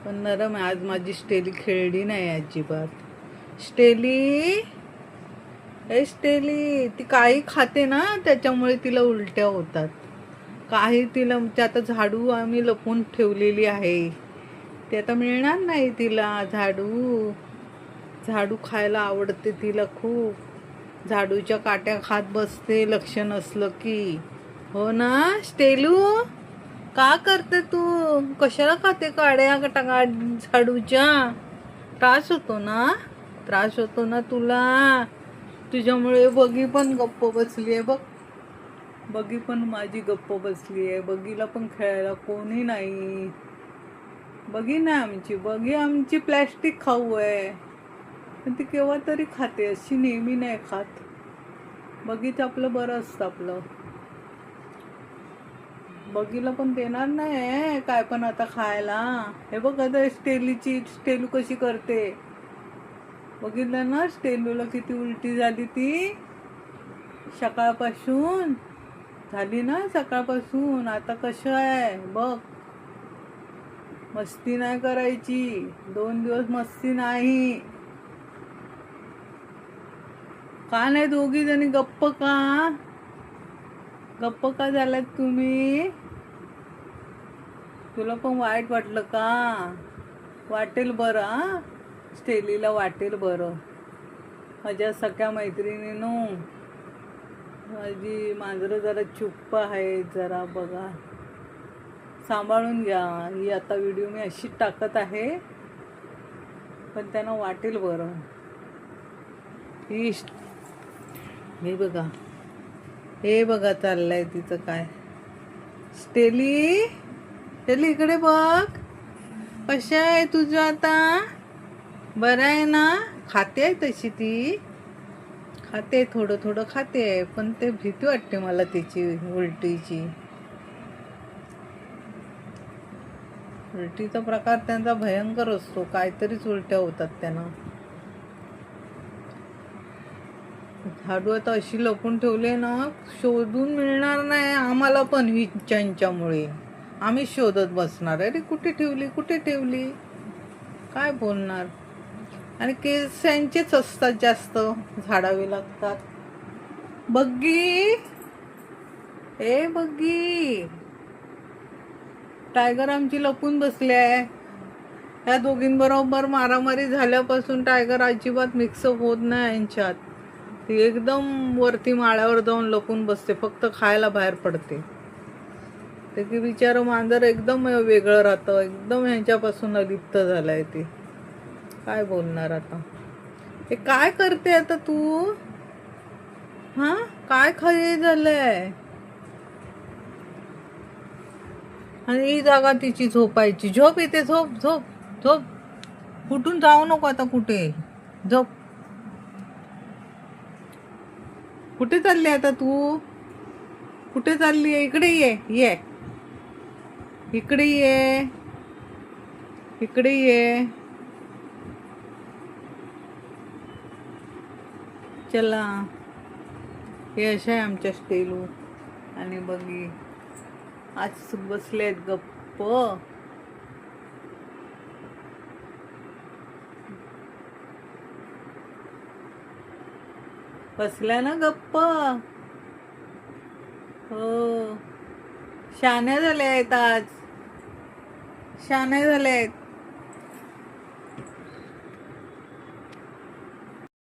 पण नरम आहे. आज माझी स्टेली खेळली नाही अजिबात. स्टेली, ए स्टेली, ती काही खाते ना त्याच्यामुळे तिला उलट्या होतात. काही तिला ते आता झाडू आम्ही लपवून ठेवलेली आहे, ते आता मिळणार नाही तिला. झाडू झाडू खायला आवडते तिला खूप. झाडूच्या काट्या खात बसते लक्ष नसलं की. हो ना स्टेलू, का करते तू? कशाला खाते काड्या टाका झाडूच्या? त्रास होतो ना, त्रास होतो ना तुला. तुझ्यामुळे बगी पण गप्प बसली आहे बघ. बगी पण माझी गप्प बसली आहे. बगीला पण खेळायला कोणी नाही. बगी ना आमची, बगी आमची प्लॅस्टिक खाऊ आहे. पण ती केव्हा तरी खाते, अशी नेहमी नाही खात. बगीच आपलं बरं असतं आपलं. बगीला पण देणार नाही काय पण आता खायला. हे बघ आता स्टेलू कशी करते. बघितलं ना स्टेलूला किती उलटी झाली ती सकाळपासून. झाली ना सकाळपासून. आता कसं आहे बघ. मस्ती नाही करायची, 2 दिवस मस्ती नाही. का नाही दोघी जणी गप्प का? गप्प का झालात तुम्ही? तुला पण वाईट वाटलं का? वाटेल बरं हा, स्टेलीला वाटेल बरं. माझ्या सगळ्या मैत्रिणींनो, माझी मांजरं जरा चुप्प आहे, जरा बघा सांभाळून घ्या. ही आता व्हिडिओ मी अशीच टाकत आहे, पण त्यांना वाटेल बरं. हे बघा, हे बघा चाललंय तिचं काय. स्टेली, स्टेली इकडे बघ. कशा आहे तुझं आता? बरं आहे ना? खाते आहे तशी ती, खाते थोडं थोडं खाते, पण ते भीती वाटते मला तिची उलटीची. उलटीचा प्रकार त्यांचा भयंकर असतो, काहीतरीच उलट्या होतात त्यांना. झाडू आता अशी लपून ठेवले ना, शोधून मिळणार नाही आम्हाला पण. हिच्यांच्यामुळे आम्ही शोधत बसणार. अरे कुठे ठेवली, कुठे ठेवली, काय बोलणार. आणि केसांचेच असतात जास्त, झाडावे लागतात. बग्गी, ए बग्गी, टायगर आमची लपून बसली आहे. ह्या दोघींबरोबर मारामारी झाल्यापासून टायगर अजिबात मिक्सअप होत नाही यांच्यात. ती एकदम वरती माळ्यावर जाऊन लपून बसते, फक्त खायला बाहेर पडते. ते की बिचारं मांजर एकदम वेगळं राहतं, एकदम ह्यांच्यापासून अलिप्त झालंय ते. काय बोलणार आता. हे काय करते आता तू? हा, काय खाली झालंय? आणि ही जागा तिची झोपायची. झोप इथे, झोप झोप झोप. कुठून जाऊ नको आता कुठे. झोप. कुठे चालली आता तू? कुठे चालली आहे? इकडे ये, ये इकडे ये, इकडे ये. चला, हे अशा आहे आमच्या स्टेलू आणि बघी. आज बसले आहेत गप्प. बसल्या ना गप्प. हो, शहाण्या झाल्या आहेत आज, शहाण्या झाल्या आहेत.